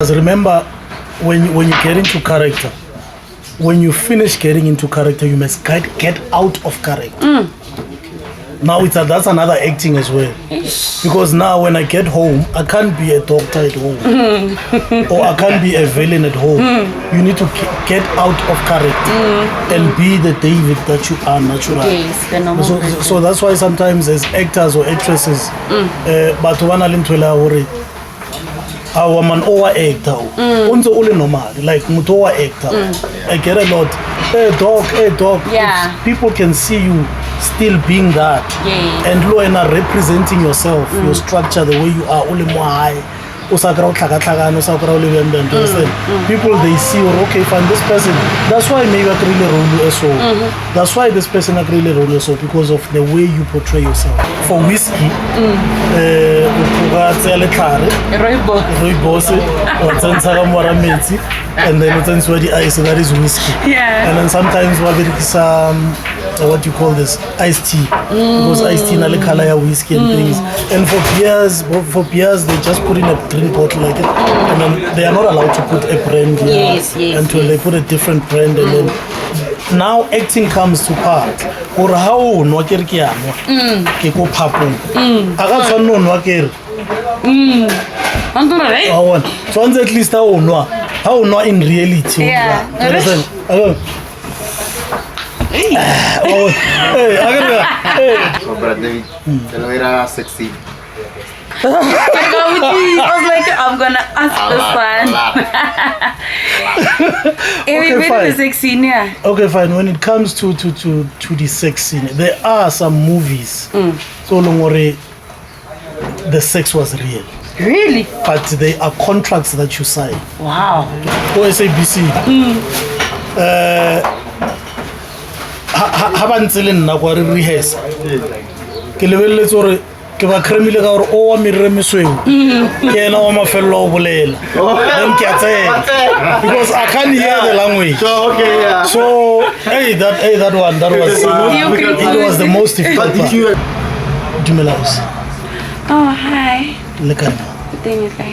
Remember, when you get into character, when you finish getting into character, you must get out of character. Now that's another acting as well. Because now when I get home, I can't be a doctor at home. Or I can't be a villain at home. You need to get out of character and be the David that you are naturally. Yes, the normal so that's why sometimes as actors or actresses, but one our man over actor, unzo only normal, like mutoa actor. I get a lot. Hey dog. Yeah. People can see you still being that, and lo ena representing yourself, your structure, the way you are, only more high. People they see, okay, fine, this person. That's why maybe I really role so. That's why this person I really role so because of the way you portray yourself. For whiskey, rooibos, and then it's where the ice that is whiskey. Yeah. And then sometimes what you call this iced tea, because iced tea na le color ya whiskey and things. And for beers they just put in a drink bottle like it, and then they are not allowed to put a brand until they put a different brand. And then now acting comes to part or how no ke re ke anwa ke go phapong aga tshwanno nwa ke re so at least how no in reality. Hey, brother, tell era sexy. I was like, I'm gonna ask this one. Everybody is sexy, yeah. Okay, fine. When it comes to the sex scene, there are some movies. So long the sex was real. Really? But they are contracts that you sign. Wow. Go SABC. Haven't seen na kwa rehearse ke lebeletse hore ke ba kremile ka hore o wa mirre mesweu ke ena wa mafello o bolela then ke atse because I can't hear the language. So okay, yeah. So that was the most difficult part. Dumelaos. Oh, hi. Le kana Teng e kae?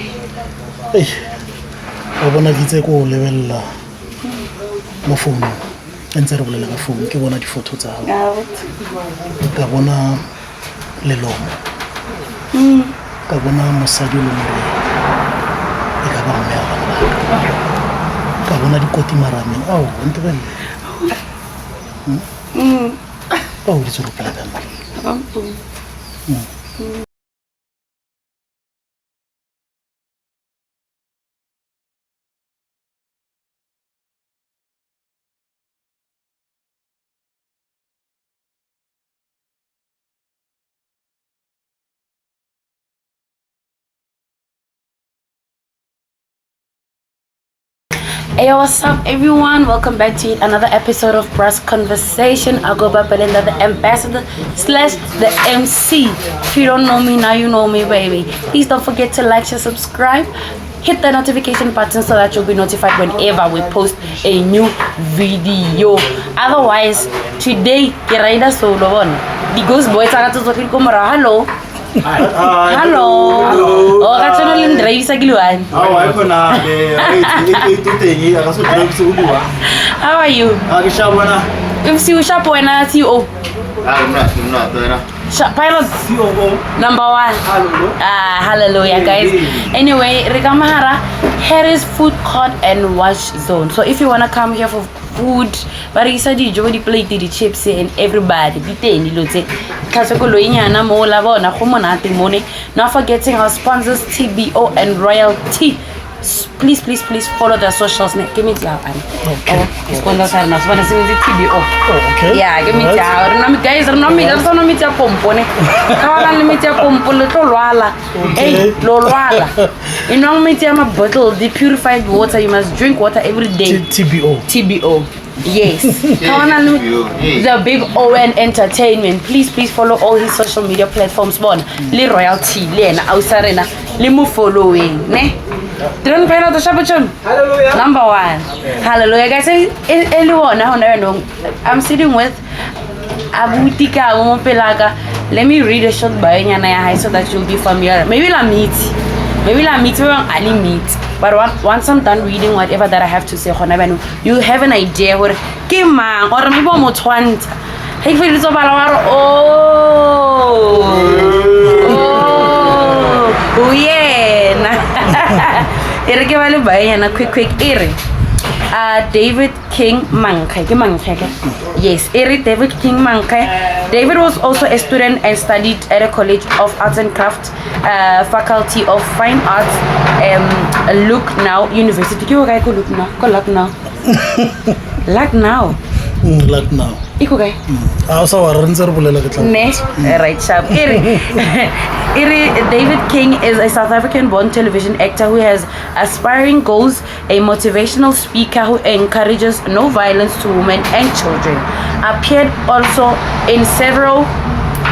Hey, o bona ditse ko lebella mo phone ntse re bolela ka phone ke bona di-photo tsa hao ka bona lelomo ka bona mosadi le more e ka ba mme ya bana ka bona dikoti marameng ao ntse bene di tsoro pela bana Hey, what's up everyone? Welcome back to another episode of BRU'Z Conversation. I go by Belinda, the ambassador / the MC. If you don't know me, now you know me, baby. Please don't forget to like, share, subscribe. Hit the notification button so that you'll be notified whenever we post a new video. Otherwise, today, Kiraida solo on. The ghost boys are talking hello. Hello. Oh, that's not in drive sa giluan. How are you? MC Ushaka na CEO. Pilot number 1. Hallelujah, guys. Anyway, Rikamahara, Harris Food Court and Wash Zone. So if you wanna come here for food, but he said the plate, the chips, and everybody. Not forgetting our sponsors TBO and Royalty. Please follow their socials. Give me the sponsors are not TBO. Okay. Yeah, give me the guys. Don't me pompone. Hey, Lolwala. You know me a bottle, the purified water. You must drink water every day. TBO. Yes. The Big ON Entertainment. Please follow all his social media platforms. Le Royalty, le Ausarena, le mu following. Ne? Don't pay out the Shabuchum. Hallelujah. Number 1. Hallelujah, guys. Everyone, I'm sitting with Abutika Umopelaga. Let me read a short bio so that you'll be familiar. Maybe la meet. Maybe la meet, we won't ali meet. But once I'm done reading whatever that I have to say, you have an idea what ke mang or maybe mo tshwanta. Hey, feel so bad. Oh yeah. Ere ke bale ba yana quick ere. David King Mankge. Yes, David King Mankge. David was also a student and studied at a College of Arts and Crafts, Faculty of Fine Arts, Lucknow University. Go Lucknow. Lucknow. Lucknow. Iko kay? Also waranzer bulela ke tla. Ne, right sharp. David King is a South African-born television actor who has aspiring goals, a motivational speaker who encourages no violence to women and children. Appeared also in several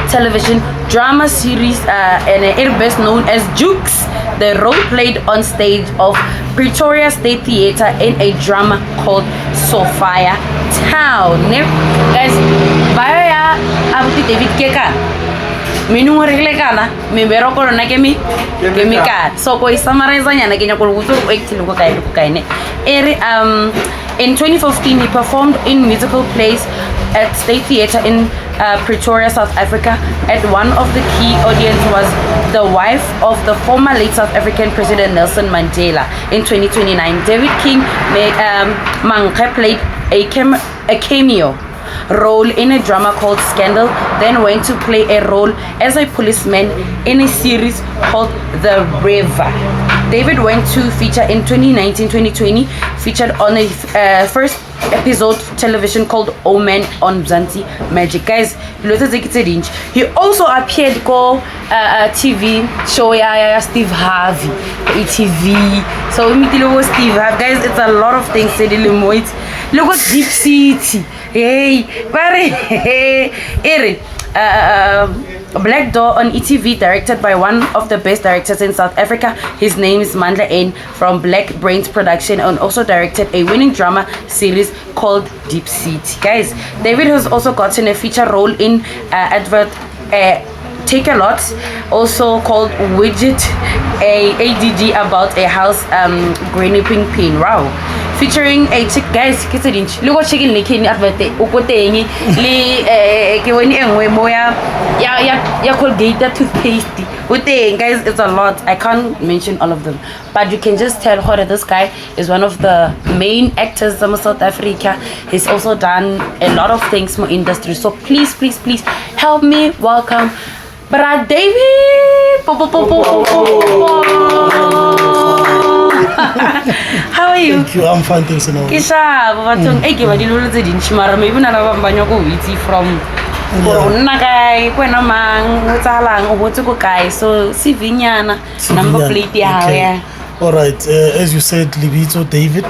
television drama series and is best known as Jukes, the role played on stage of Pretoria State Theatre in a drama called Sophia Town. Guys, baya abuti David Keka. Minu reglekana, me beroko na kemi ka. So ko summarize nyana kenya ko gusto actually ko kai ne. In 2015 he performed in musical plays at State Theatre in Pretoria, South Africa. And one of the key audience was the wife of the former late South African President Nelson Mandela. In 2029, David King Mankge played a cameo role in a drama called Scandal, then went to play a role as a policeman in a series called The River. David went to feature in 2019-2020, featured on a first episode television called Omen on Mzansi Magic. Guys, he also appeared go TV show Steve Harvey, ETV. So Steve Harvey, guys, it's a lot of things. Look at Deep City. Hey, Black Door on ETV, directed by one of the best directors in South Africa. His name is Mandla N from Black Brains Production, and also directed a winning drama series called Deep City. Guys, David has also gotten a feature role in advert Take a Lot, also called Widget, a ADG about a house greening pin. Wow. Featuring a chick, guys, look what chicken licking advert ukotengi li kiweni engwe moya ya Colgate toothpaste. Guys, it's a lot. I can't mention all of them, but you can just tell how this guy is one of the main actors in South Africa. He's also done a lot of things for industry. So please help me welcome Brad David. How are you? Thank you. I'm fine, thanks. Kisha, maybe from Nagai, so Sivinyana, number plate. Yeah. Alright, as you said, Libito David.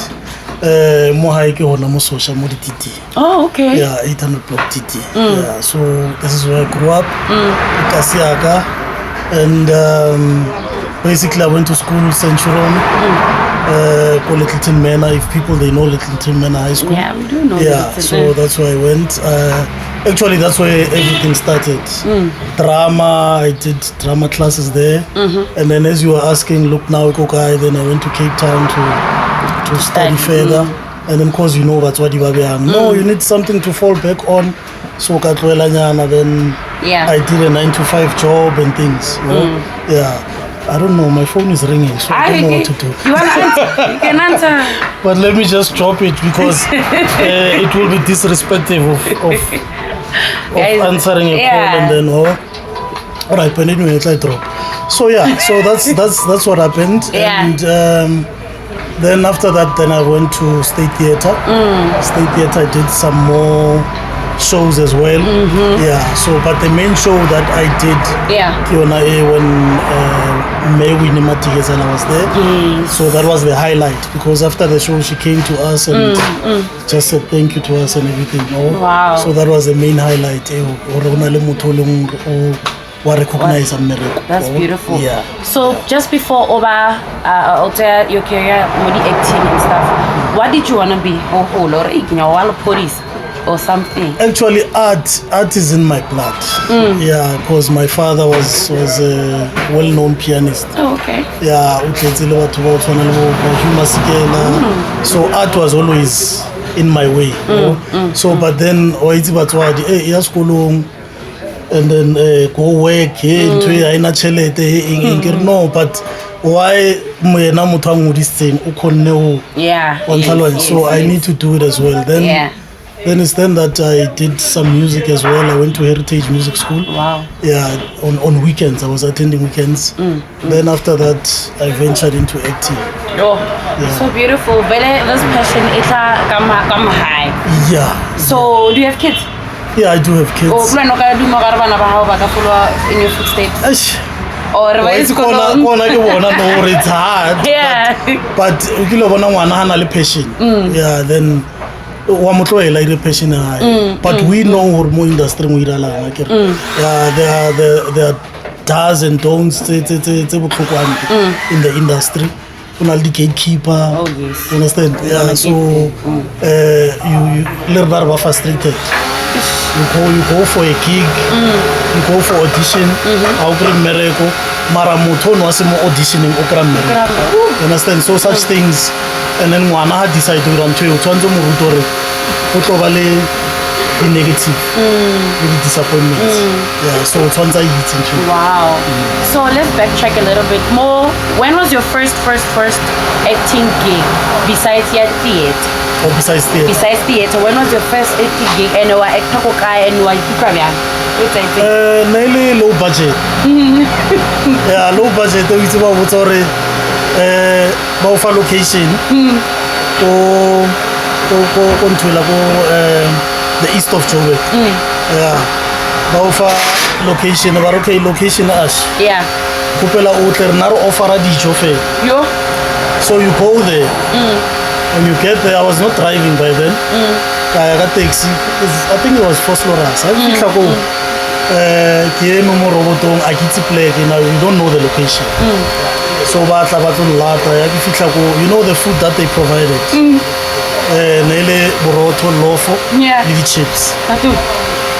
Oh, okay. Yeah, 800 block TT. Yeah, so this is where I grew up, Kasiaga, and basically I went to school Centurion, Littleton Manor. If people they know Littleton Manor High School. Yeah, we do know. Yeah, so that's where I went. Actually, that's where everything started. Drama, I did drama classes there, and then as you were asking, look now, then I went to Cape Town to study further, and then cause you know that's what you are behind. No, you need something to fall back on. So then I did a 9-to-5 job and things. You know? Yeah, I don't know. My phone is ringing, so I don't know what to do. You want to answer? You can answer. But let me just drop it because it will be disrespectful of answering a call and then all right. But anyway, it's like drop. So yeah, so that's what happened. And then after that, then I went to State Theatre. State Theatre, I did some more shows as well. Yeah, so but the main show that I did when May Winnie Matigas and I was there. So that was the highlight because after the show she came to us and just said thank you to us and everything. Wow. So that was the main highlight. That's beautiful. Yeah. So just before your career, acting and stuff, what did you want to be? Police. or something? Actually, art is in my blood. Yeah, because my father was a well-known pianist. Oh, okay. Yeah, so art was always in my way. So, but then and then go work no, but why so I need to do it as well. Then it's then that I did some music as well. I went to Heritage Music School. Wow. Yeah, on weekends. I was attending weekends. Then after that, I ventured into acting. Oh, so beautiful. This passion is come high. Yeah. So, do you have kids? Yeah, I do have kids. Oh, in your footsteps. Or it's hard. Yeah. But passion. Yeah, then but we know more industry there are does and don'ts in the industry. The gatekeeper. Oh yes. You understand? Yeah. So you little bit frustrated. You go for a gig. You go for audition. Auditioning. You understand? So such things. And then one had decided to run to the negative, the disappointments. Yeah, so it's once I eat into. Wow. So let's backtrack a little bit more. When was your first acting gig besides your theater? Or besides theater? Besides theater, when was your first acting gig and you were acting and you were mainly low budget. Yeah, low budget. It's about what's already Baufa location. The east of Joburg. Yeah. Baufa location. But okay, location ash. Yeah. Kupela hotel naro offer a dijo fe. Yo. So you go there. When you get there, I was not driving by then. I got taxi. I think it was First Loras. I think we don't know the location. So you know the food that they provided. Yeah. With chips.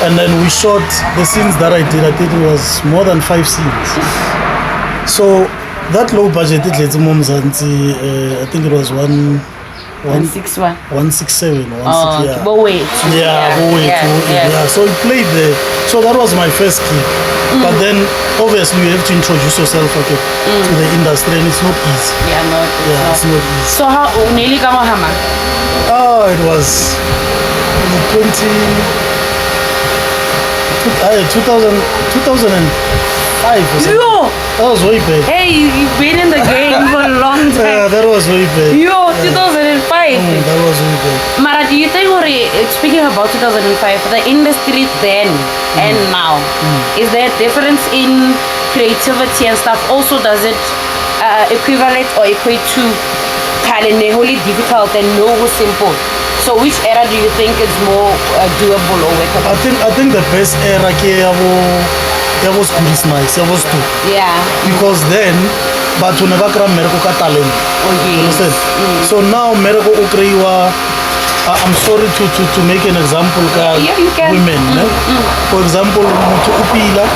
And then we shot the scenes that I did. I think it was more than 5 scenes. So that low budget, I think it was 161. 167. Yeah. But wait. Yeah. So it played there. So that was my first gig. But then obviously you have to introduce yourself to the industry, and it's not easy. It's not easy. So how nearly come on? Oh, it was 2005 or something. That was way back. Hey, you've been in the game for a long time. Yeah, that was way back. 2005. That was way back. Mara, do you think, speaking about 2005, the industry then and now, is there a difference in creativity and stuff? Also, does it equivalent or equate to wholly difficult and no simple? So which era do you think is more doable or workable? I think the best era was nice. It was too. Yeah. Because then, but you never can Merco talent. Okay. So now Merco Ukreiwa, I'm sorry to make an example. Yeah, you can. Women. For example, Upila,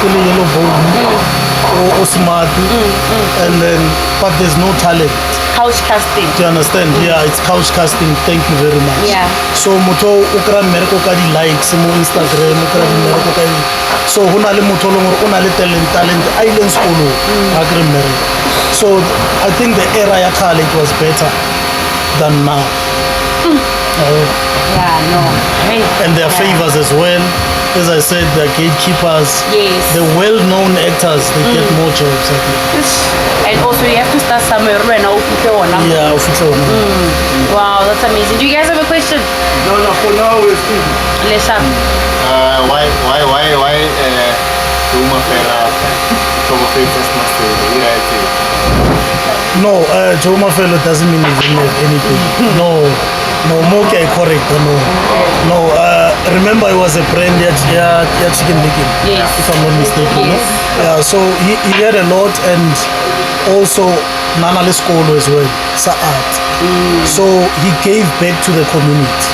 yellow bone, or smart, and then, but there's no talent. Couch casting. Do you understand? Yeah, it's couch casting. Thank you very much. Yeah. So muto ukra mereko ka di likes mo Instagram ukra di mereko ka di. So hona le motho lo ngore ona le talent island school agre mereko. So I think the era ya khale it was better than now. Yeah, no. And their favors as well. As I said, the gatekeepers, the well-known actors, they get more jobs, I think. And also you have to start somewhere right now. Yeah, Wow, that's amazing. Do you guys have a question? No, for now we're still. Let's have. Why Uma Fela como famous master? No, Joma Fellow doesn't mean anything. No, Moke correct. No. Remember, it was a brand yeah, chicken making. Yes. If I'm not mistaken. Yes. Yeah. So he had a lot, and also Nana Skolo as well. Saat. So he gave back to the community.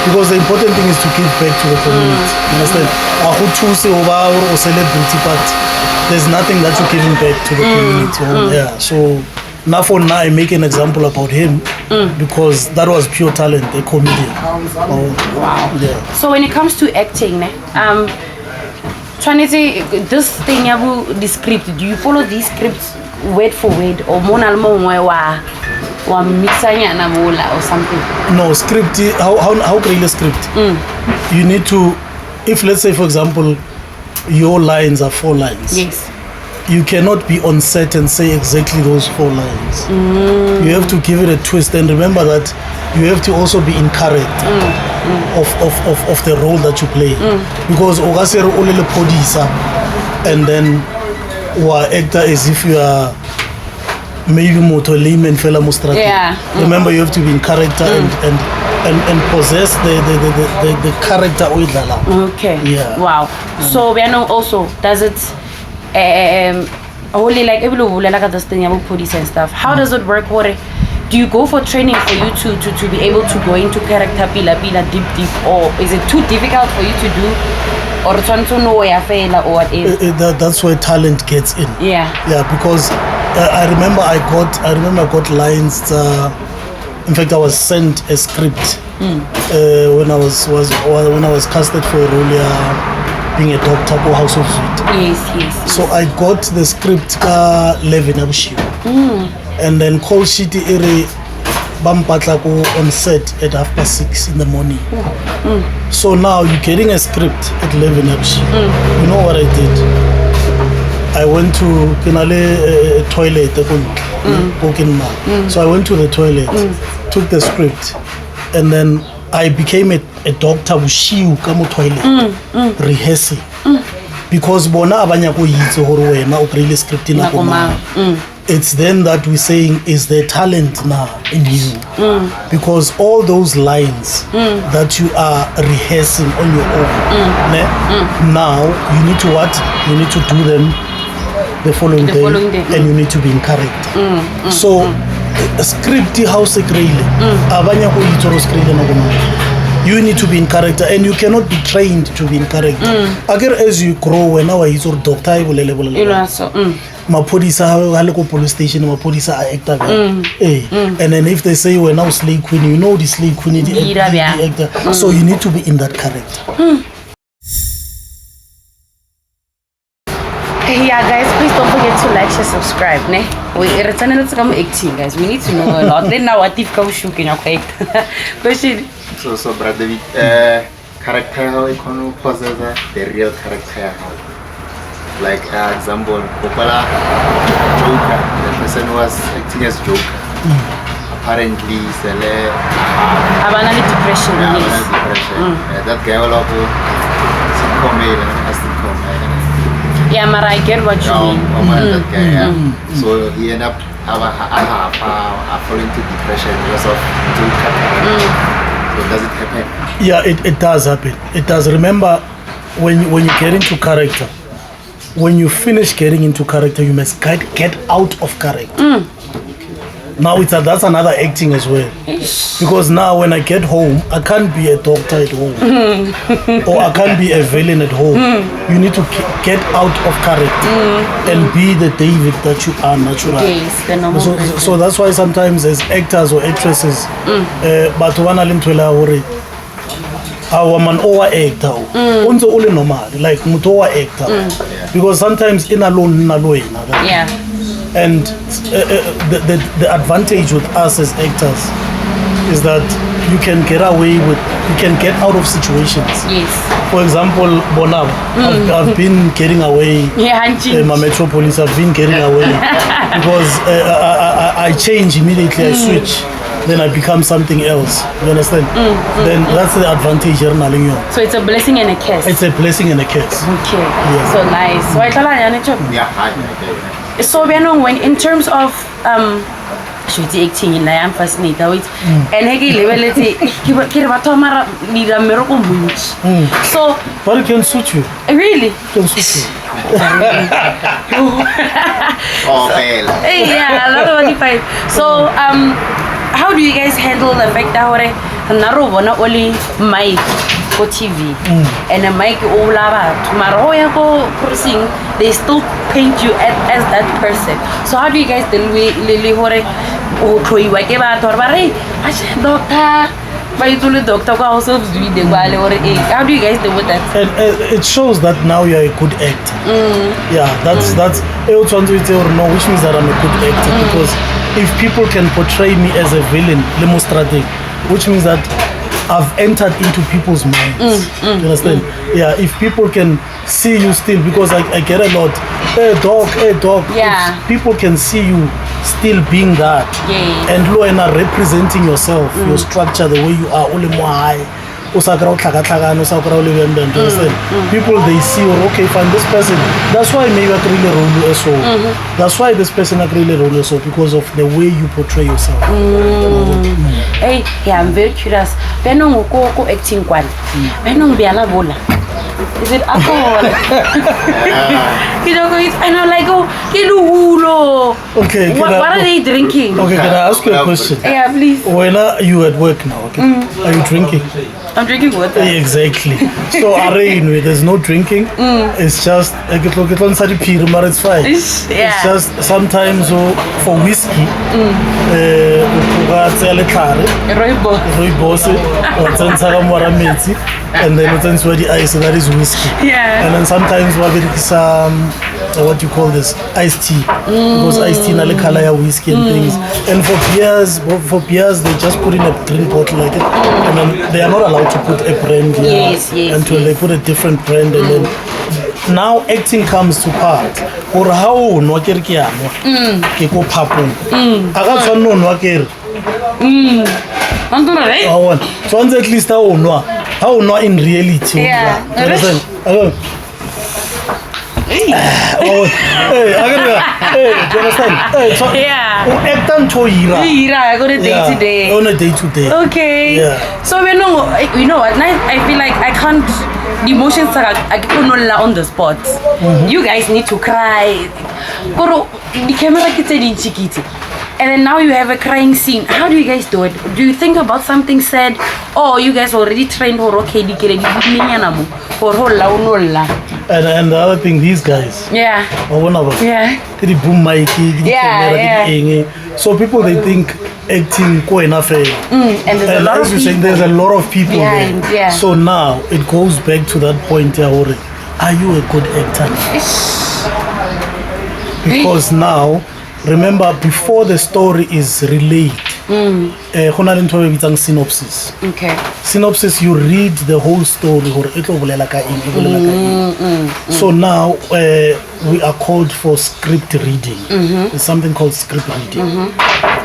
because the important thing is to give back to the community. You understand? A who choose or celebrity, but there's nothing that you're giving back to the community. Yeah, so now for now I make an example about him because that was pure talent, a comedian. Wow. Yeah. So when it comes to acting, trying to say this thing about the script, do you follow these scripts word for word or wa mixanya na mola or something? No, script, how create a script? You need to, if let's say for example your lines are 4 lines. Yes. You cannot be on set and say exactly those 4 lines. You have to give it a twist, and remember that you have to also be in character of the role that you play. Because Ogasero Olele Podisa and then wa actor as if you are maybe moto layman fella mustrati. Yeah. Remember you have to be in character and possess the character oidlala. Okay. Yeah. Wow. So we know also, does it only like this thing about police and stuff? How does it work? Do you go for training for you to be able to go into character pila deep, or is it too difficult for you to do, or trying to know where fail or whatever? That's where talent gets in. Yeah. Yeah, because I remember I got lines. In fact, I was sent a script when I was casted for a role. Being a doctor or house of suite. Yes. So I got the script ka 11 abushiu. And then call shiti ere bampatla ko on set at 6:30 in the morning. So now you're getting a script at 11 abushiu. You know what I did? I went to Kinale toilet so I went to the toilet, took the script, and then I became a doctor bushiu kamo toilet rehearsing because bona abanya go yitse hore wena o create script na koma. It's then that we're saying is there talent now in you because all those lines that you are rehearsing on your own now you need to do them the following day and you need to be in character. So script house abanya go yitse script na koma. You need to be in character and you cannot be trained to be in character. Again, as you grow, when I was a doctor, Mapodisa police station, Mapodisa are actor. And then if they say we're now slave queen, you know the slave queen, the actor. So you need to be in that character. Yeah, guys, please don't forget to like, share, subscribe. We're returning to come 18, guys. We need to know a lot. Then now what if come shoot in your question? So brother David, character how you possess the real character how. Like example, Popala Joker, the person was acting as Joker. Apparently, Abanali depression. That guy will have sitcom. Yeah, Mara, I get what you mean. That guy, so he ended up falling into depression because of Joker. So does it happen? Yeah, it does happen. It does. Remember, when you get into character, when you finish getting into character, you must get out of character. Now that's another acting as well. Because now when I get home, I can't be a doctor at home. Or I can't be a villain at home. You need to get out of character and be the David that you are naturally. Yes, the normal so that's why sometimes as actors or actresses, but one our man over actor, unzo only normal, like mutowa actor, because sometimes in alone. Yeah. And the advantage with us as actors is that you can get out of situations. Yes. For example, Bonab, I've been getting away. My Metropolis, I've been getting away because I change immediately. I switch. Then I become something else. You understand? Then that's the advantage here. So it's a blessing and a curse. It's a blessing and a curse. Okay. Yeah. So nice. So when in terms of should acting in I am fascinated with and so but it can suit you. Really? It can suit you. Yeah, a lot of 45. So how do you guys handle the fact that naro bona only Mike for TV and a Mike Olava tomorrow crossing they still paint you as that person. So how do you guys deal with Lily Hore doctor? Doctor also do the how do you guys deal with that? And it shows that now you're a good actor. Yeah, that's which means that I'm a good actor because if people can portray me as a villain, demonstrative, which means that I've entered into people's minds. You understand? Yeah, if people can see you still, because I get a lot, hey dog. Yeah. If people can see you still being that, and representing yourself, your structure, the way you are, only more high. People they see, okay, fine, this person. That's why maybe I really role so. That's why this person I really role so because of the way you portray yourself. Hey, yeah, I'm very curious. Benong ko acting kwan. Benong biala bola. Is it alcohol? I know, like, okay. What are they drinking? Okay, can I ask you a question? Yeah, please. When are you at work now? Okay, are you drinking? I'm drinking water. Exactly. So, there's no drinking. It's just it's fine. Yeah. It's just sometimes for whiskey, rooibos, and then the ice, that is whiskey. Yeah. And then sometimes what you call this, iced tea, because iced tea na color ya whiskey and things. And for beers they just put in a drink bottle like it, and then they are not allowed to put a brand here. Yes. Until they put a different brand, and then now acting comes to part. Or how no ke ke go phapong aga tshwanno no ke so at least how no in reality. Yeah. Hey, do you understand? So act on day to day. On a day to day. Okay. Yeah. So you know what? I feel like I can't. The emotions are on the spot. You guys need to cry. The camera gets in chiquiti. And then now you have a crying scene. How do you guys do it? Do you think about something sad? Or you guys already trained for okay, and the other thing, these guys. Yeah. The boom mic, so people they think acting and there's a lot as of you saying, there's a lot of people behind, there. Yeah. So now it goes back to that point here. Are you a good actor? Because now, remember, before the story is relayed, synopsis. Okay. Synopsis, you read the whole story. So now we are called for script reading. There's something called script reading.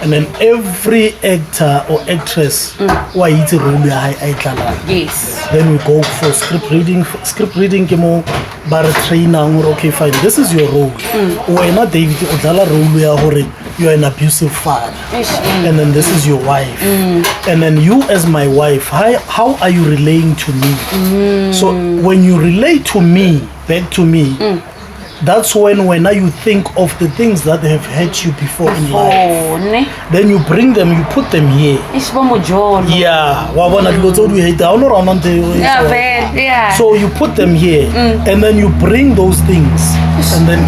And then every actor or actress, yes. Then we go for script reading. Script reading, okay, fine. This is your role. When not David, you are an abusive father, and then this is your wife, and then you as my wife, how are you relaying to me? So when you relate to me, back to me, that's when you think of the things that have hurt you before in life. Then you bring them, you put them here. Yeah. Yeah. So you put them here, and then you bring those things, and then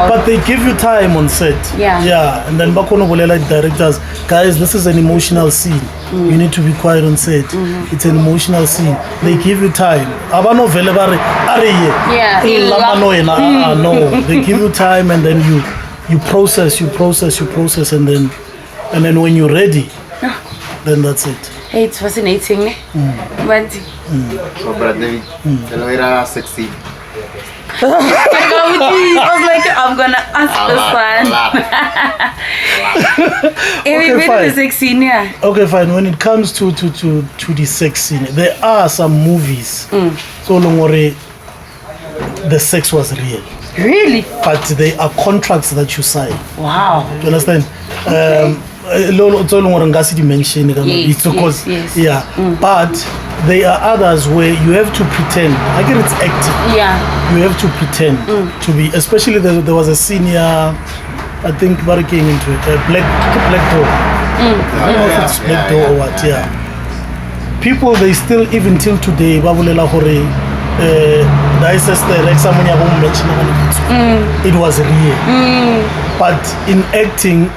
but they give you time on set. Yeah. And then directors, guys, this is an emotional scene. You need to be quiet on set. It's an emotional scene. They give you time. No, they give you time, and then you process, and then when you're ready, then that's it. Hey, it's fascinating. But so brother, sexy. I was like, I'm gonna ask this one. Okay, fine. When it comes to the sex scene, there are some movies. So long the sex was real. Really? But they are contracts that you sign. Wow. Do you understand? But there are others where you have to pretend. I get it's acting. Yeah. You have to pretend to be. Especially there was a senior I think barricading into it. Black door. I don't know if it's black door or what. Yeah. People, they still, even till today, babulela hore. It was real. But in acting,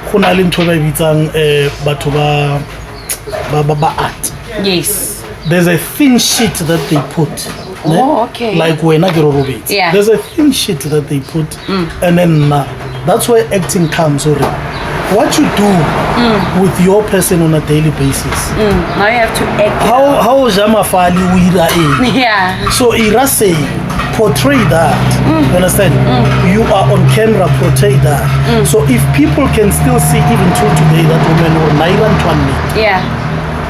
yes. There's a thin sheet that they put. Oh, okay. Like when I get yeah. There's a thin sheet that they put, and then that's where acting comes. What you do with your person on a daily basis. Now you have to act. How Jamafali Wira yeah. So Ira say portray that. You understand? You are on camera, portray that. So if people can still see even till today that woman or Nairan Twanni. Yeah.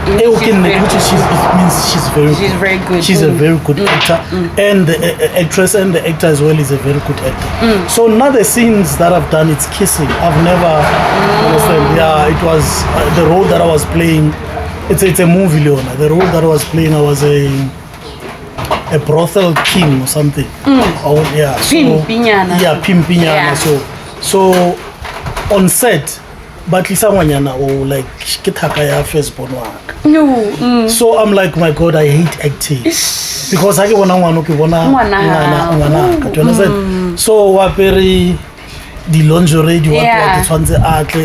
It means she's very good. She's a very good actor, and the actress and the actor as well is a very good actor. So now the scenes that I've done, it's kissing. I've never understand. Yeah, it was the role that I was playing. It's a movie, Leona. The role that I was playing, I was a brothel king or something. Oh yeah. Pimpinyana. Yeah, Pimpinyana. Yeah. So on set. But Lisa Wanyana or like Kitakaya first born work. No. So I'm like, my God, I hate acting because I get one. Do you understand? So waperi the lingerie, the what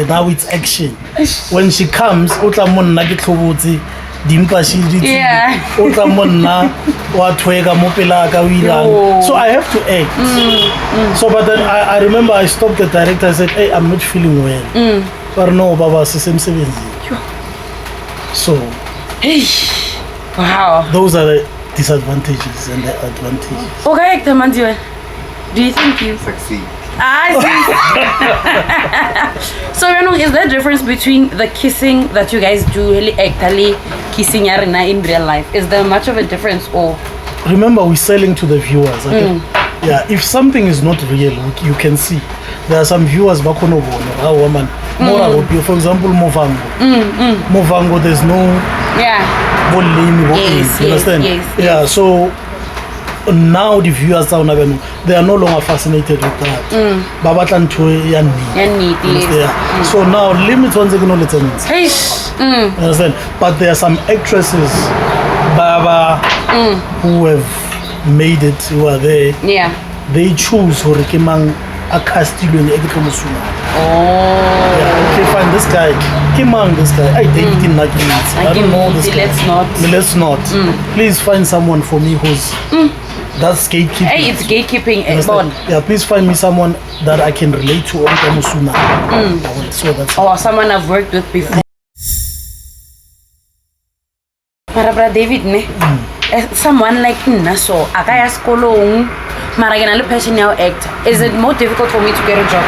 now it's action. When she comes, utlamon nagi klobuti. So I have to act. So but then I remember I stopped the director. I said, hey, I'm not feeling well. But no, Baba, same. So wow, those are the disadvantages and the advantages. Okay, do you think you succeed? So is there a difference between the kissing that you guys do actually kissing in real life? Is there much of a difference? Or remember, we're selling to the viewers, okay? Yeah, if something is not real, you can see. There are some viewers back on woman. For example, Movhango. Movhango, there's no yes, you understand? Yes. Yeah, so now the viewers they are no longer fascinated with that. So now limits on the understand? But there are some actresses who have made it, who are there. Yeah. They choose who a castillo in the yeah, okay, fine, this guy. I don't know this guy. Let's not. Please find someone for me who's that's gatekeeping. Hey, it's gatekeeping. Yeah, please find me someone that I can relate to So that's or someone I've worked with before. Marabra David ne someone like so akaya skolong mara ke na le passion ya act. Is it more difficult for me to get a job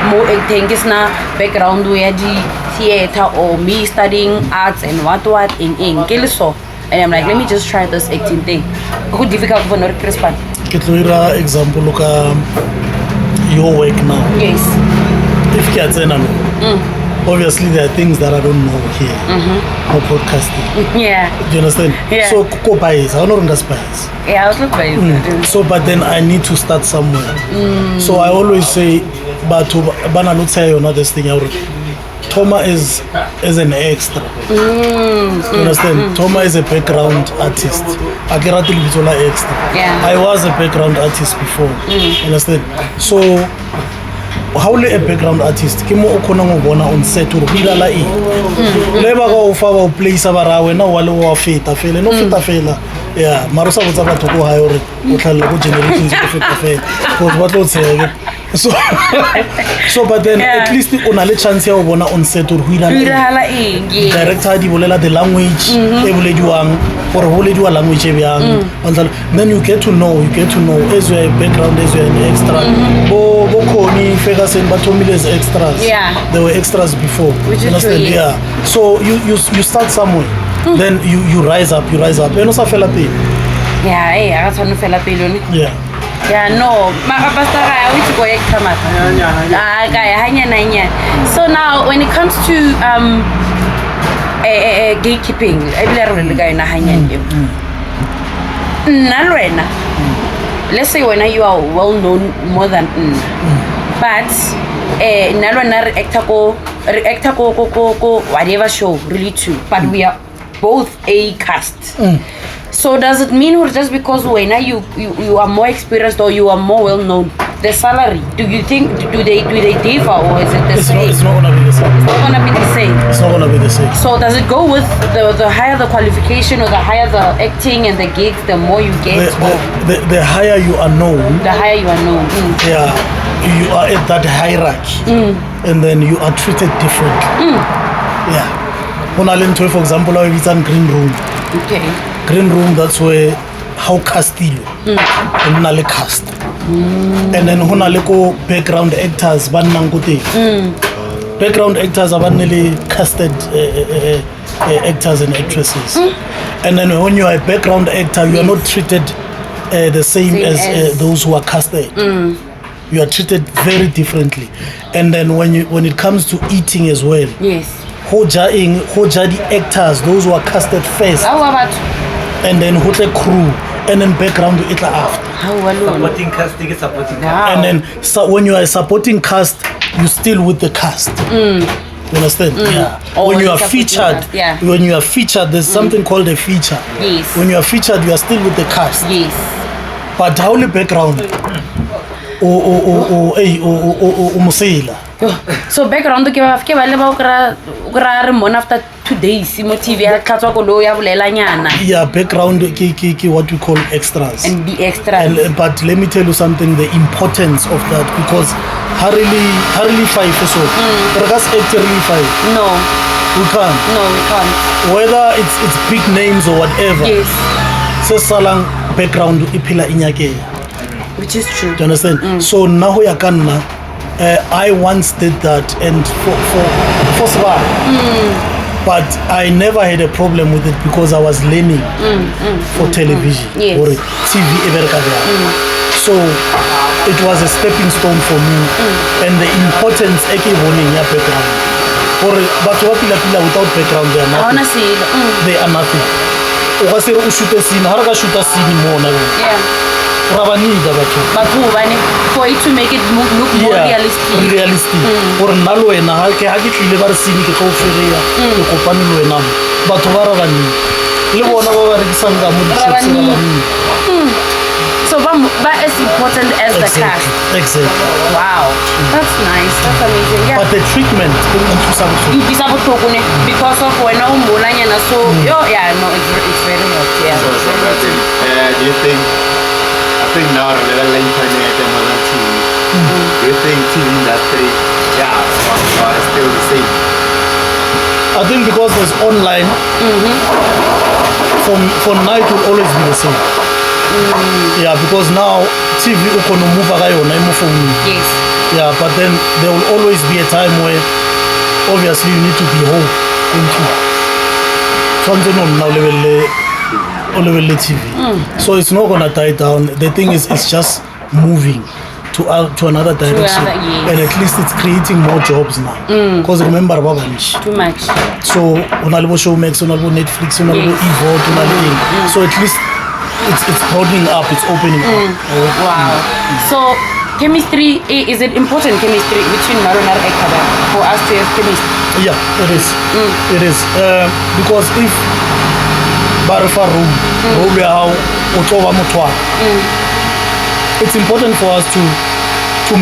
more acting is na background where the theater or me studying arts and what in so and I'm like, let me just try this acting thing. How difficult for not respond? Ketloira example look your work now. Yes. If obviously there are things that I don't know here. Or podcasting. Yeah. Do you understand? Yeah. So Coco buys. I don't know buys. Yeah, I was not buying. So but then I need to start somewhere. So I always say but bana not say another thing Toma is an extra. You understand? Toma is a background artist. I cannot extra. Yeah. I was a background artist before. You understand? So how a background artist kimo okona ngobona on set or bilala e leba ga o fa ba play sa bara wena wa le wa feta fela no feta fela yeah maro sa botsa batho go ha hore o tlhalle go generations go feta fela go ba tlo tsega so but then at least una le chance ya o bona on set or bilala e director di bolela the language e bolediwang or bolediwa language e byang then you get to know as your background as your extra bo khoni Ferguson batomile as extras. Yeah. There were extras before. Which is true, yeah. So you start somewhere. Then you rise up. You know fela pe. Yeah, I got to fela pe loni. Yeah. Yeah, no. Makapastara which go ekama. So now when it comes to gatekeeping, every guy na hanya. Nalwena. Let's say when you are well known more than but nalona reactor ko whatever show really too, but we are both a cast. So does it mean or just because when you are more experienced or you are more well known, the salary, do you think do they differ or is it the same? It's not gonna be the same. It's not gonna be the same. It's not gonna be the same. So does it go with the higher the qualification or the higher the acting and the gigs, the more you get? The higher you are known. The higher you are known. Yeah, you are at that hierarchy, and then you are treated differently. Yeah. For example, it's in green room. Okay. Green room, that's where how castilo and nale cast. And then honaleko background actors background actors are nearly casted actors and actresses. And then when you are a background actor, you are not treated the same as those who are casted. You are treated very differently. And then when it comes to eating as well, yes, hoja the actors, those who are casted first, and then hotle crew, and then background it after. Supporting cast, they get supporting cast. Wow. And then when you are a supporting cast, you still with the cast. You understand? Yeah. When you are featured, when you are featured, there's something called a feature. Yes. When you are featured, you are still with the cast. Yes. But how the background? Musela. So background ke ba le ba ukra re mon after 2 days mo TV ya tlatswa ko lo ya bolela nyana. Yeah, background ke what we call extras. And the extras. But let me tell you something, the importance of that, because hardly five or so. Regas really five. No. We can't. No, we can't. Whether it's big names or whatever. Yes. So salang background ipila inyake. Which is true. Do you understand? So now ya kanna, I once did that, and for Swa, but I never had a problem with it because I was learning for television or TV. So it was a stepping stone for me, and the importance of your background. But without background, they are nothing. They are nothing. Shoot a scene, how shoot a scene more? For it to make it look more realistic. Or nalo ena ha ke tlile scene ke go fereya ke kopane le wena batho ba rabani le bona ba re kisanga mo so ba as important as the cast. Exactly. Wow, that's nice. That's amazing. Yeah. But the treatment because of when so yeah, no, it's very hot. Yeah. So do you think? I think now the internet and modern TV. Do you think TV industry, is still the same? I think because there's online, for night will always be the same. Yeah, because now TV ukono move akayona phone. Yes. Yeah, but then there will always be a time where obviously you need to be home into something on now level TV. So it's not gonna die down. The thing is, it's just moving to another direction, and at least it's creating more jobs now. Because remember, too much. So on Albo Showmax, on Albo Netflix, on Albo Evo, so at least it's broadening up, it's opening up. Wow. So chemistry, is it important chemistry between Narona and Ekada for us to have chemistry? Yeah, it is. It is because if Barafa room, it's important for us to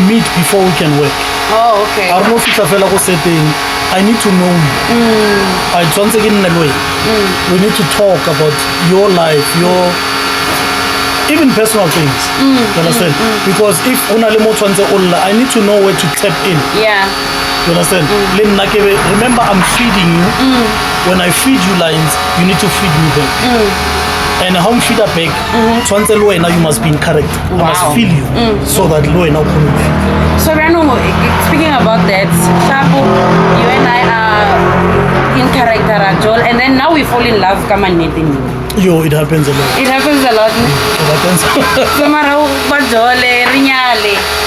meet before we can work. Oh, okay. I don't know if it's a fellow setting. I need to know you. I once again in a way. We need to talk about your life, your even personal things. You understand? Because if I need to know where to tap in. Yeah. You understand? Remember, I'm feeding you. When I feed you lines, you need to feed me back. And how I'm feed back, now you must be in character. I must feel you so that now so Rano, speaking about that, Shapo, you and I are in character at Joel, and then now we fall in love. Come on, meeting you. Yo, it happens a lot. It happens a lot. It happens. So Mara,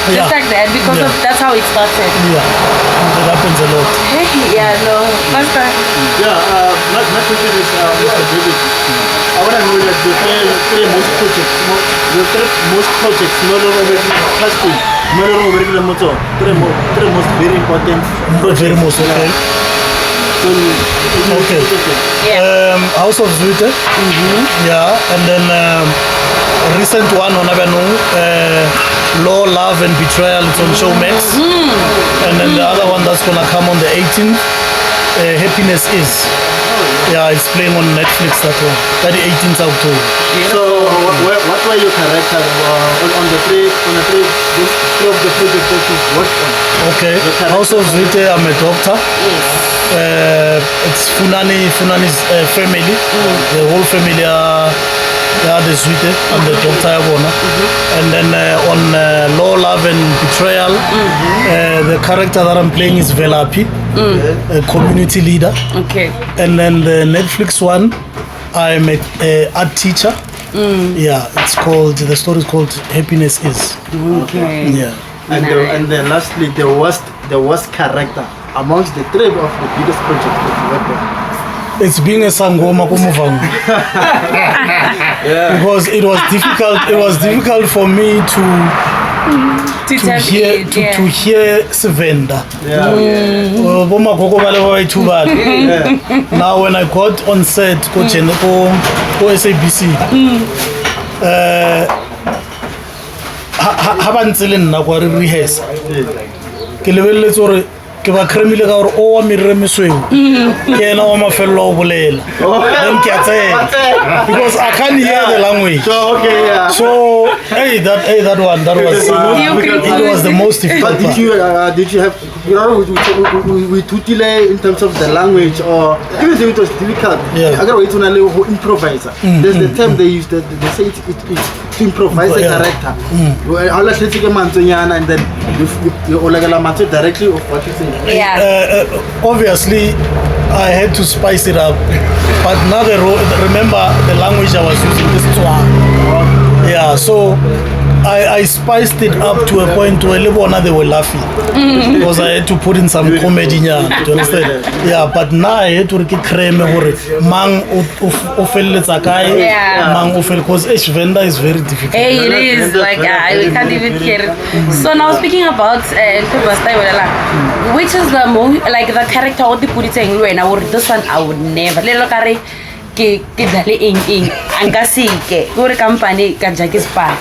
just like that because that's how it started. Yeah, it happens a lot. Yeah, no. Master. Yeah, my question is, Mr. David, I want to know that the three most projects, not already casting, not already the motor, three most very important. Very most, okay. So, Okay. Yeah. House of Zwite. Yeah, and then recent one on Law, Love and Betrayal. It's on Showmax. And then the other one that's gonna come on the 18th, Happiness Is. Yeah, it's playing on Netflix. That one. That 18th October. so what were your characters on the three of the projects that you worked on? Okay. House of Zwite, I'm a doctor. It's Funani's family. The whole family are the Zwite and the doctor Yabona. And then on Law, Love and Betrayal, the character that I'm playing is Velapi, a community leader. Okay. And then the Netflix one, I'm a art teacher. Yeah, the story is called Happiness Is. Okay. Yeah. And then lastly, the worst character amongst the three of the biggest projects that you worked on. It's being a Sangoma ko Movhango. Because it was difficult for me to hear Sevenda. Now when I got on set go SABC, ha ntse nna kwa re rehearse ke lebeletse gore ke ba kremile ka gore o wa merere mesweu ke ena wa mafello o bolela then ke a tsena because I can't hear the language. So okay, yeah. So that one it was the most difficult. But did you have we tutile in terms of the language, or even though it was difficult? Yeah. I got to who improvise. There's the term they use. They say it's to improvise a character. I'll let you take a manzoniana and then you manzo directly of what you say. Yeah. Obviously, I had to spice it up, but now remember the language I was using is Tswa. Yeah, so I spiced it up to a point where they were laughing because I had to put in some comedy. Do you understand? Yeah, but now I had to get creme mang because each vendor is very difficult. Hey, it is like we can't even hear it. So now speaking about which is the most like the character what they put it in when I would this one I would never ke dale eng anka sike gore company ka jake spa.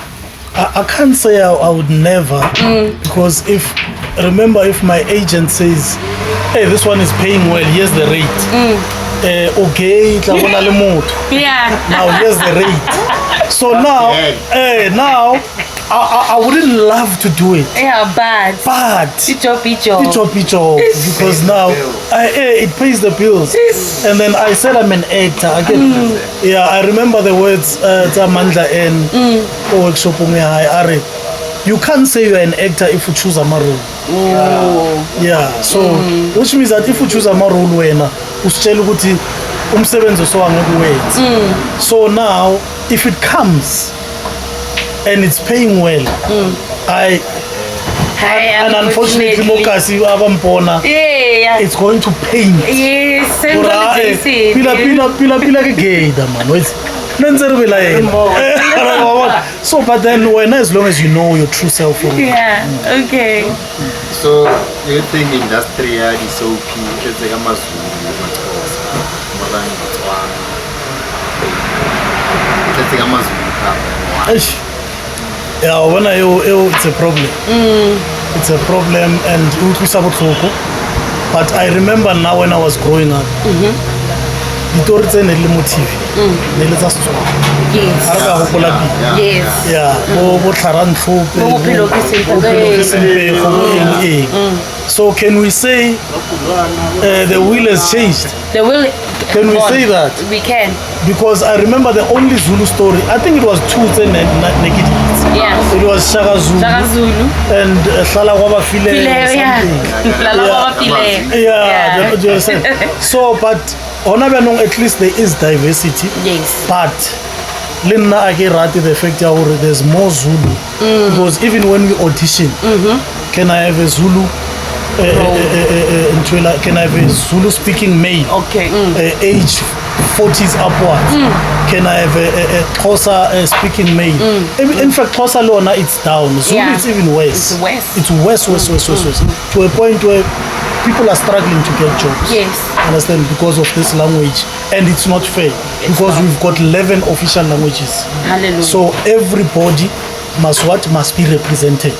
I can't say I would never because if my agent says, hey, this one is paying well, here's the rate. Okay, Yeah. now here's the rate. So now I wouldn't love to do it. Yeah, but picho because now it pays the bills. And then I said I'm an actor. Yeah, I remember the words Mankge and workshop you can't say you're an actor if you choose a role. Yeah, so which means that if you choose a role wena usitshela ukuthi umsebenzi so angekuwenza. So now if it comes and it's paying well, and unfortunately mokasi abampona it's going to pain. Yes, pila ke gay man. So but then when as long as you know your true self. Yeah, okay. So you think industry is so key? It's like a Mazulu, it's like a Mazulu. Yeah, when it's a problem. It's a problem, and but I remember now when I was growing up. Yes. So can we say the will has changed? The will. Can we say that? We can. Because I remember the only Zulu story. I think it was Tuze Naked. Yeah. It was Shaka Zulu. And Shala Waba File. Yeah. So, but at least there is diversity. Yes. But Linna Agirati, the fact that there's more Zulu. Because even when we audition, can I have a Zulu can I have a Zulu speaking male? Okay. Age 40s upwards. Can I have a Xhosa speaking male? In fact, Xhosa Lona, it's down. Zulu, it's even worse. It's worse. It's worse. To a point where people are struggling to get jobs. Yes. Understand? Because of this language. And it's not fair. Because we've got 11 official languages. Hallelujah. So everybody must be represented.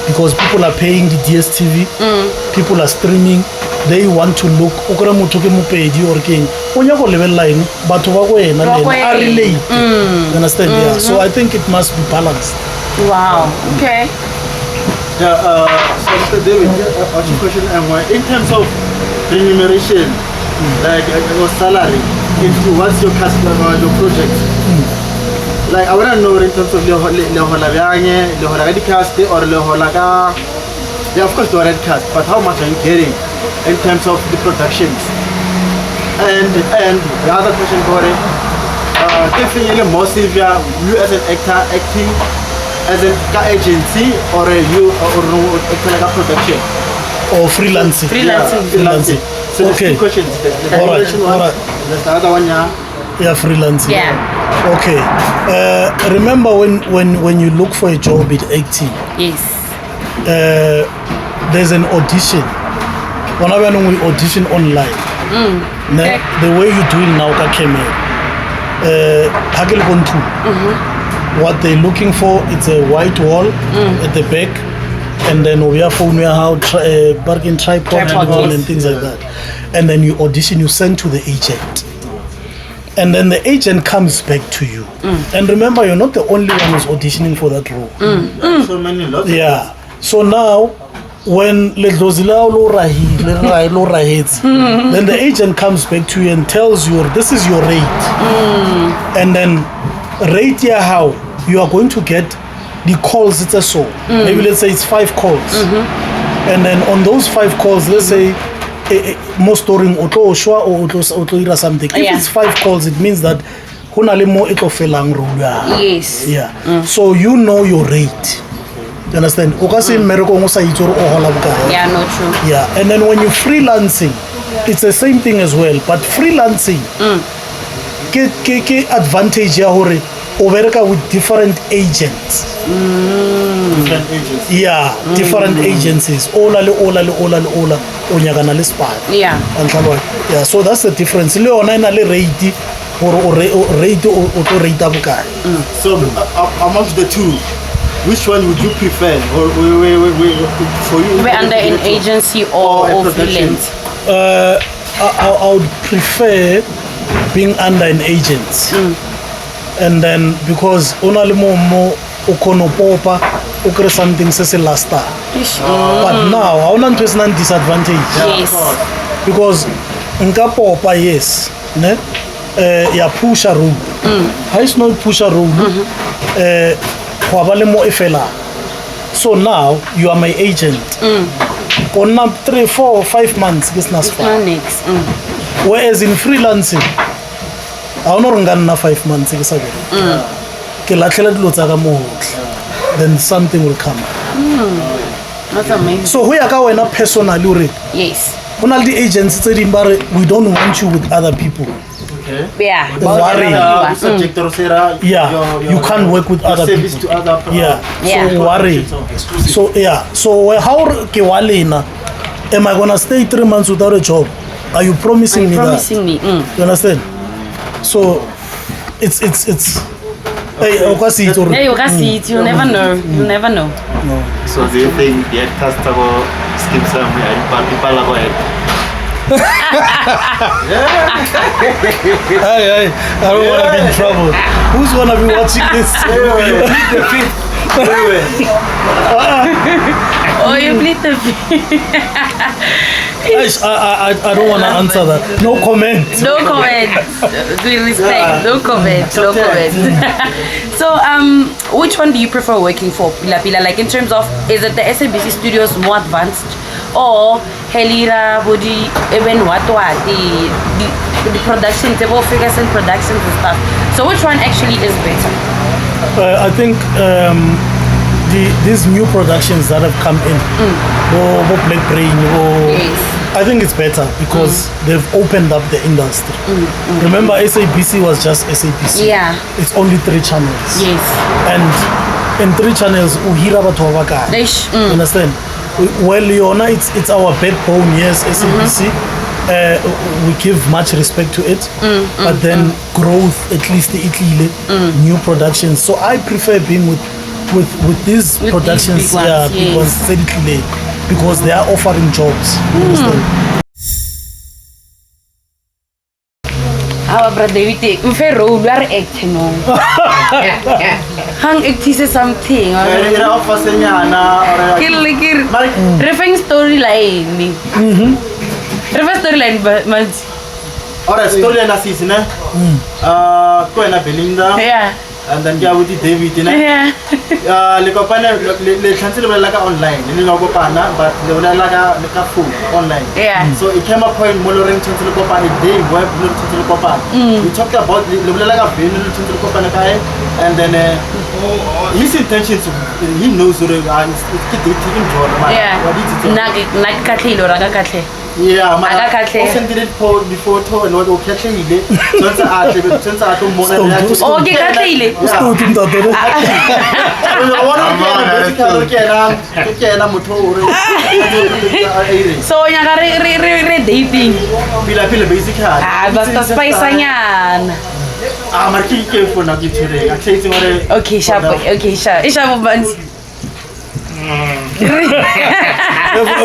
Because people are paying the DSTV, people are streaming, they want to look okra motho ke mopedi or keng o nya go level line batho ba go ena le a relate. You understand? Yeah, so I think it must be balanced. Wow. Okay. Yeah, so Mr. David, what's your question? In terms of remuneration, like your salary, what's your cost of your project? Like I want to know in terms of le hola the cast or le hola ka, yeah, of course the red cast, but how much are you getting in terms of the productions? And the other question for it, definitely mostly you as an actor acting as an agency or you or acting like a production or freelancing. Freelancing. So okay. Two questions. The All right. the other one, yeah, freelancing. Yeah. Okay. Remember when you look for a job in acting, Yes. there's an audition. Whenever we audition online, the way you do it now, what they're looking for, it's a white wall at the back, and then we have phone how bargain tripod and things like that. And then you audition, you send to the agent. And then the agent comes back to you. And remember, you're not the only one who's auditioning for that role. so many lots. Yeah. So now, when then the agent comes back to you and tells you, this is your rate. And then rate here how you are going to get the calls. It's a so. Maybe let's say it's 5 calls. And then on those 5 calls, let's say most during or something. If it's 5 calls, it means that Yes. yeah. So you know your rate. You understand? Yeah, no, true. Yeah. And then when you're freelancing, it's the same thing as well. But freelancing, ke advantage ya hore o bereka with different agents. Different agents. Yeah, different agencies. Ola o nyakana le spa. Yeah. Yeah, so that's the difference. Le ona ina le rate or rate o to rate bukae. So amongst the two, which one would you prefer, or for you? We're under an agency or freelance. I would prefer being under an agent. And then because only more ukonopopa ukre something says last star. But now I want to disadvantage. Yes. Because nkapopa yes, ne? Ya push a room. How is not push a room? So now you are my agent. On 3, 4, 5 months, business. Whereas in freelancing, I don't know 5 months. Then something will come up. That's amazing. So who are you personally? Yes. The agents we don't want you with other people. Okay. Yeah. Yeah, you can't work with other people. To other Yeah. Yeah. So worry. So yeah. So how am I gonna stay 3 months without a job? Are you promising me that? You understand? So it's hey, hey, you can see it. You never know. You never know. No. So do you think the actors skip some people are going? Hey, I don't want to be in trouble. Who's gonna be watching this? Oh, you bleed the I don't want to answer that. No comment. No comment. We respect. No comment. No comment. So, which one do you prefer working for, Pila Pila? Like in terms of, is it the SABC studios more advanced, or Helira, Budi, even what the productions, the figures and productions and stuff? So, which one actually is better? I think these new productions that have come in, Black Brain, I think it's better because they've opened up the industry. Remember, SABC was just SABC. Yeah. It's only 3 channels. Yes. And in 3 channels, uhira batho ba bakae. Understand? Well, Yona, it's our backbone. Yes, SABC. We give much respect to it, but then growth, at least Italy, new productions. So I prefer being with these productions, big ones, Italy, because they are offering jobs. Understand? Our brother, we are acting on. Hang acting something. Referring storyline. Reverse storyline, but alright, storyline is Belinda. Yeah. And then with David, Yeah. Like online, but they were like full online. Yeah. So it came a point Moloring Chancellor Copa a day where we talked about the and then his intentions, he knows what yeah, I often did it before and what catching it. Since I don't want so you're dating. Basic Basta spice-an. Marking careful now today. Okay, sharp. Okay, sharp.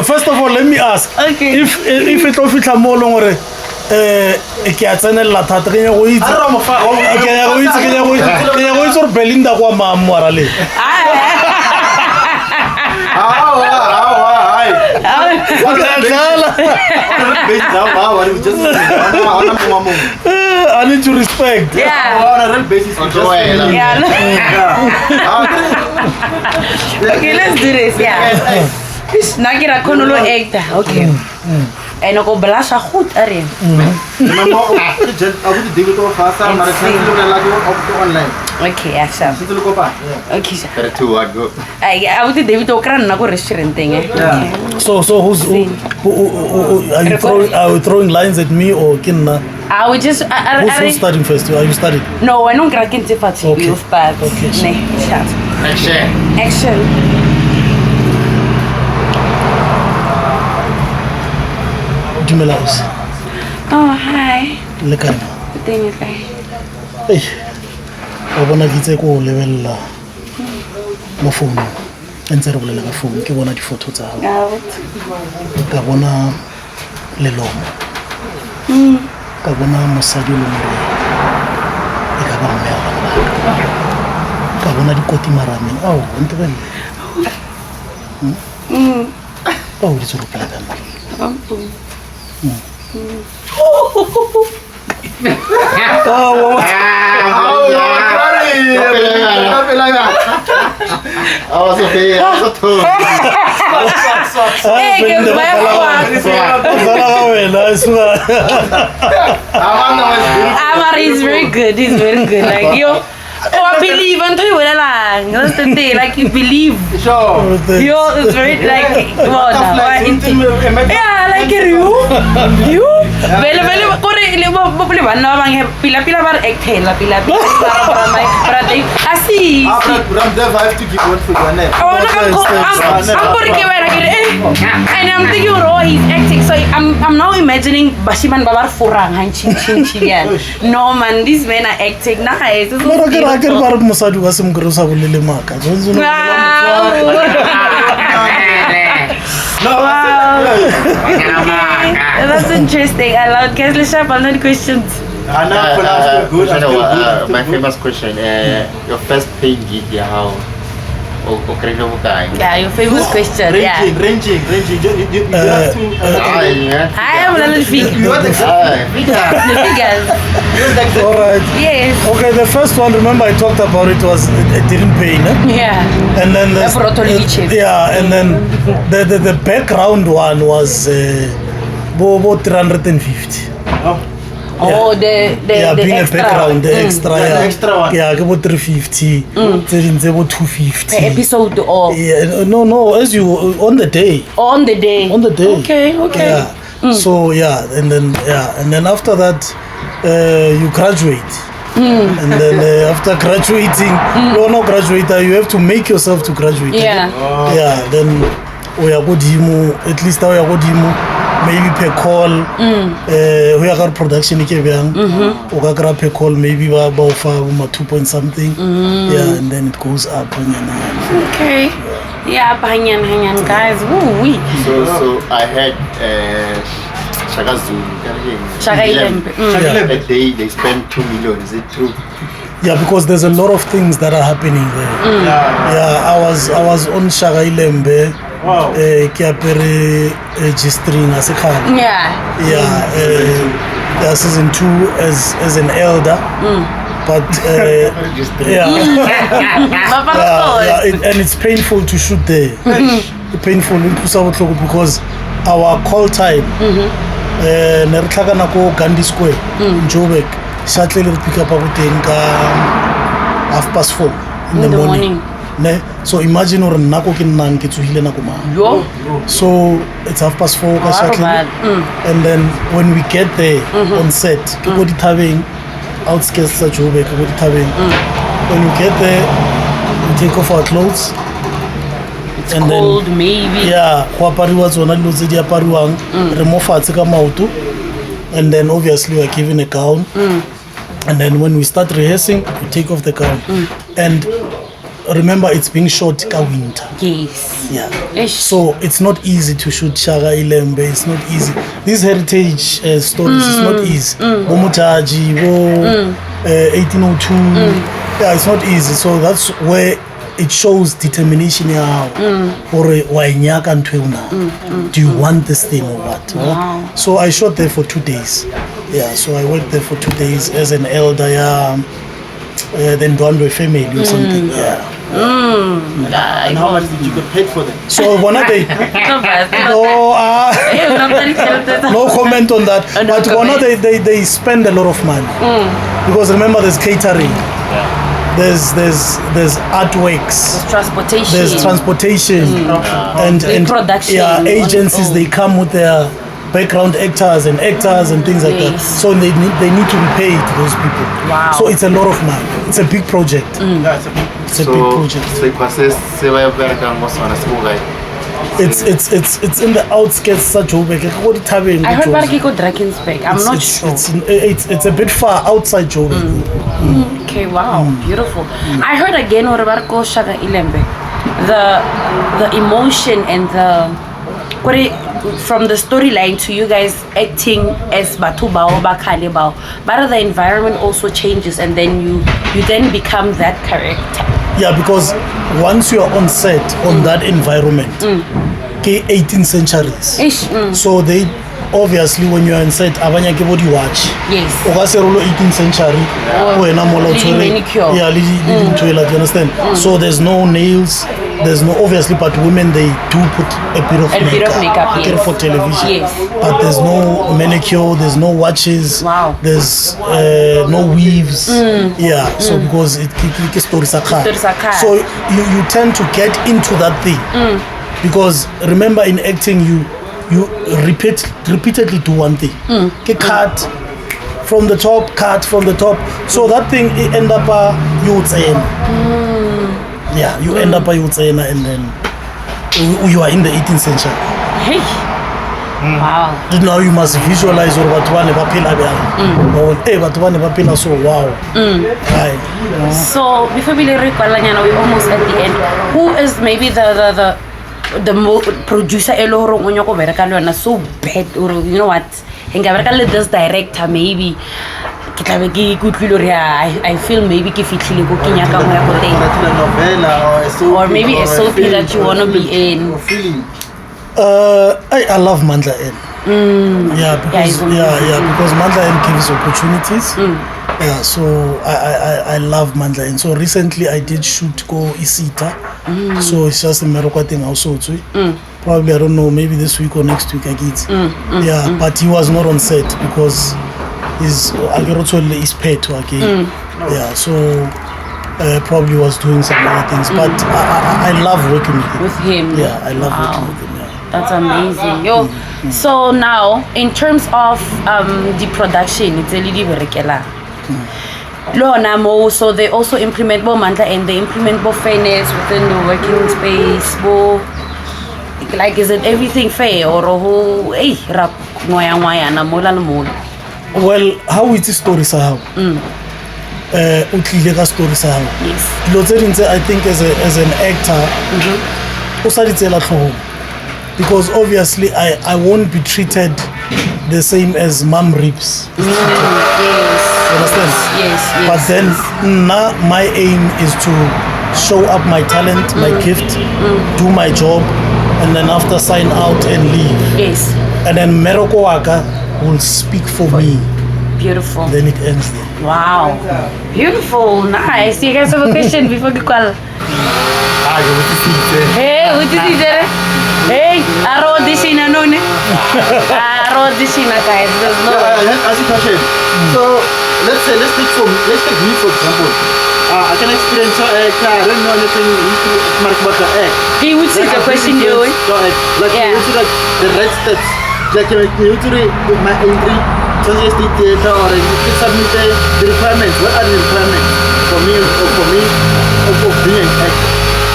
First of all, let me ask. Okay. If it official more longer, ke a tsenela thata ke go itse or Belinda kwa maamara le. I need to respect. Yeah. On a real basis. Yeah. Okay, let's do this. Yeah. Nakira konolo ekta. Okay. En ook op belasting goed erin. Okay, yeah, sure. Okay, sure. I would David Okran na go restaurant thing. Okay. So who's who are you throwing lines at me or Kinna? I would just who's starting first? Are you starting? No, I don't crack into fat. You start. Okay. Action. Dumelaus. Oh, hi. Lekana. Thing is like. Hey. I bona kitse ko level mo phone. Ntse re bolela ka phone ke bona di photo tsa hao. Ka bona lelomo. Ka bona mosadi le more. E ka ba mme wa bana. Ka bona dikoti marameng. Ao, ntse bene. Oh, di tsoro pela kana. Amar is very good. He's very good. Like yo. Oh, I believe until you were like that's the thing. Like you believe. Sure. Yo, it's very like yeah, like you. Vele kore le bo bana ba bang pila bar acting la pila para te así. After Ram Dev I have to give one for your name. Oh, I'm going to and I'm thinking, oh, he's acting. So I'm now imagining Bashiman Babar Furang and Chin no man, these men are acting. Nice. I can bar Musadu was some gross of Lily Maka. That's interesting. I love Kesli Sharp. Another questions. My famous question. Your first paying gig, how? Yeah, your famous question. Ranging. You have to. I am a little figure. The figures. Alright. Yes. Okay, the first one, remember I talked about it didn't pay, no? Yeah. And then and then the background one was 350. Oh, the being extra. A background, the extra, the extra one. Yeah, about 350. About 250. Per episode or? Yeah, no, as you on the day. On the day. On the day. Okay. Yeah. So yeah, and then after that, you graduate. And then after graduating, you are not graduator. You have to make yourself to graduate. Yeah. Yeah. Then we are good himo. At least we are good himo. Maybe per call. We are got production. We are grab per call. Maybe about 2 point something. Yeah, and then it goes up. Okay. Yeah, hanyan guys. Woo. So I had Shaka Zulu. Shaka Ilembe. A day they spend 2 million. Is it true? Yeah, because there's a lot of things that are happening there. Yeah, I was on Shaka Ilembe. Wow. Kiapere G-string as a car. Yeah. Yeah, season 2 as an elder. But and it's painful to shoot there. Painful because our call time neretlhaka nako Gandhi Square Joburg shuttle le pick up ka 4:30 in the morning. So imagine or nako ke nnang ke tsohile nako mang. So it's 4:30 ka shuttle. And then when we get there on set ke go dithabeng outskirts sa Joburg ke go dithabeng. When we get there we take off our clothes. It's and cold then, maybe. Yeah, go apariwa tsona dilo tse di apariwang re mo fatshe ka maoto. And then obviously we are given a gown. And then when we start rehearsing we take off the gown. And remember it's being shot ka winter. Yes. Yeah. So it's not easy to shoot Shaka Ilembe. It's not easy. These heritage stories it's not easy. Bomotaji, 1802. Yeah, it's not easy. So that's where it shows determination or do you want this thing or what? Wow. So I shot there for 2 days. Yeah, so I worked there for 2 days as an elder. Then Dwandwe family or something. Yeah. And how much did you get paid for them? So one day, no comment on that. But one day they spend a lot of money because remember there's catering, there's artworks, there's transportation, and production. Yeah, agencies they come with their background actors and things like that. So they need to be paid those people. Wow. So it's a lot of money. It's a big project. It's a big project. It's in the outskirts of Joburg. I heard Barkiko Drakensberg. I'm not sure. It's a bit far outside Joburg. Okay, wow, beautiful. I heard again Barko Shaka Ilembe. The emotion and from the storyline to you guys acting as Batubao, Bakalebao, but the environment also changes and then you then become that character. Yeah, because once you are on set on that environment, 18th centuries. So they obviously when you are on set, abanya ke body watch. Yes. Okasero 18th century. Manicure. Yeah, you understand? So there's no nails. There's no obviously, but women they do put a bit of makeup yes. for television. Yes. But there's no manicure, there's no watches. Wow. There's no weaves. Yeah. So because it's stories are car. So you tend to get into that thing because remember in acting you repeatedly do one thing. Cut from the top. So that thing it end up you saying. Yeah, you end up and then you are in the 18th century. Hey. Wow. Now you must visualize what one so wow. So before we we're almost at the end. Who is maybe the producer so bad or you know what? This director maybe. I feel maybe or maybe a soap that you want to be in. I love Mankge N. Yeah, because Mankge N gives opportunities. Yeah, so I love Mankge N. So recently I did shoot Go Isita. So it's just a miracle thing also too. Probably I don't know, maybe this week or next week I get. Yeah, but he was not on set because his pet again. Yeah, so probably was doing some other things. But I love working with him. Yeah, I love working with him. Yeah. That's amazing. Yo, So now, in terms of the production, it's a little bit so they also implement more Mantla and they implement more fairness within the working space. More, like, is it everything fair or well, how is this story how? Story Yes. I think as an actor, because obviously I won't be treated the same as mom rips. Yes. You understand? Yes. But then now my aim is to show up my talent, my gift, do my job, and then after sign out and leave. Yes. And then Meroko Waka will speak for me. Beautiful. Then it ends there. Wow. Beautiful. Nice. Do you guys have a question before you call? Hey, what did you do? Hey, I wrote this in a noon. I wrote this in a guys. There's no. As a question. So let's take me for example. I can experience I don't know anything about the egg. He would see the question you like you see like the red steps. Like you to my entry to the state theater or you submit the requirements. What are the requirements for me of being an actor?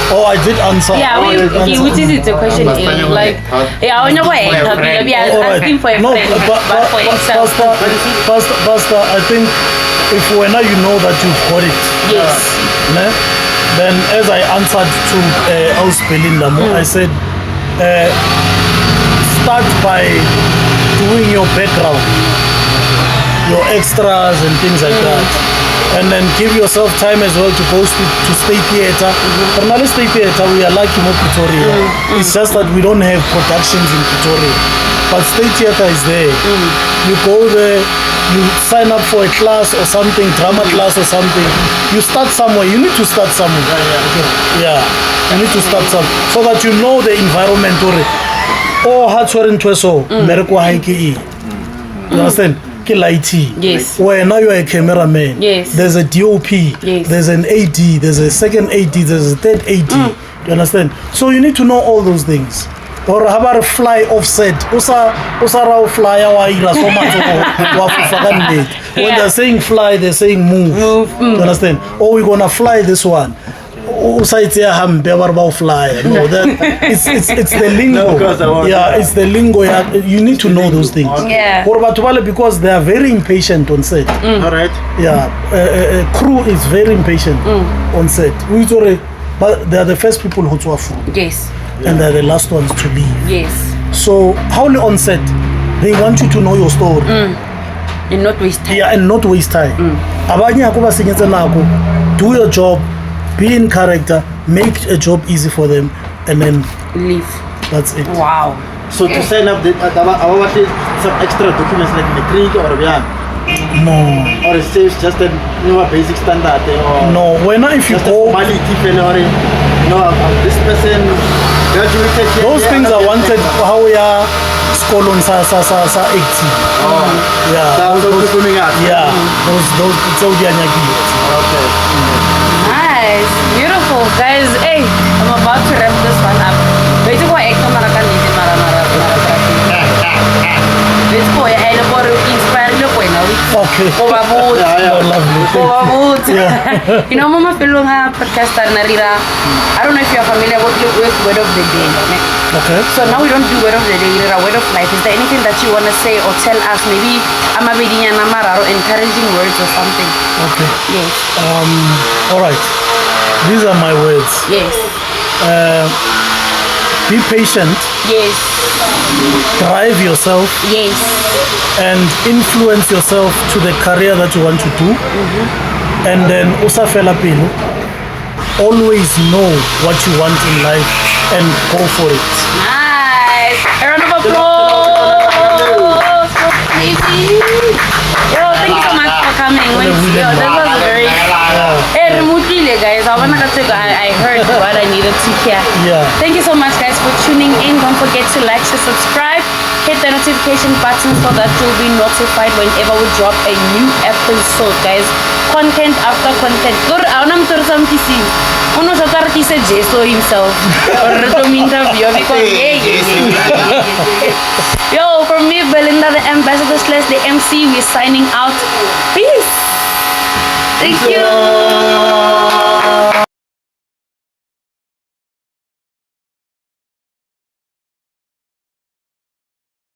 Oh, I did answer. Yeah, which is the question? Like, yeah, I know why. Maybe I was asking for a friend, but for himself. Pastor, I think if when you know that you've got it, yes. Then as I answered to Aus Belinda, I said, start by doing your background, your extras and things like that. And then give yourself time as well to go to state theater. Normally state theater, we are lucky more Pretoria. It's just that we don't have productions in Pretoria. But state theater is there. You go there, you sign up for a class or something, drama class or something. You start somewhere. You need to start somewhere. Yeah. You need to start somewhere. So that you know the environment. Oh, you understand? Yes. Where now you are a cameraman. Yes. There's a DOP. Yes. There's an AD. There's a second AD. There's a third AD. You understand? So you need to know all those things. Or how about a fly offset? Usa fly so much. When they're saying fly, they're saying move. You understand? Or we're gonna fly this one. Fly. No, it's the lingo. Yeah, it's the lingo. You need to know those things. Yeah. Because they are very impatient on set. All right. Yeah, crew is very impatient on set. But they are the first people who are food. Yes. And they're the last ones to leave. Yes. So how on set, they want you to know your story. And not waste time. Yeah, and not waste time. Do your job. Be in character, make a job easy for them, and then leave. That's it. Wow. So to sign up, some extra documents like matric or no. Or it's just a basic standard. Or no. If you go, this person graduated. Those things are wanted. How we are school on sa 80. Yeah. Those coming out. Yeah. Those Okay. Nice, beautiful, guys. Hey, I'm about to wrap this one up. Wait for Ekta Marakan Niti Mara. Let's go. I know what inspire you now. Okay. Lovely. You know, Mama Pelunga podcaster Narira. I don't know if you're familiar with Word of the Day. Okay. So now we don't do Word of the Day, Word of Life. Is there anything that you want to say or tell us? Maybe Amabidinya Namara or encouraging words or something. Okay. Yes. All right. These are my words. Yes. Be patient. Yes. Drive yourself. Yes. And influence yourself to the career that you want to do. And then usafela pelo. Always know what you want in life and go for it. Nice. A round of applause. Yo, thank you so much for coming. Yo, that was very. Hey, remotely, guys. I heard what I needed to hear. Yeah. Thank you so much, guys, for tuning in. Don't forget to like, share, subscribe, hit the notification button so that you'll be notified whenever we drop a new episode, guys. Content after content. Uno Satarati said Jeso himself. Or to interview because Yo, from me, Belinda, the ambassador / the MC, we're signing out. Peace. Thank you.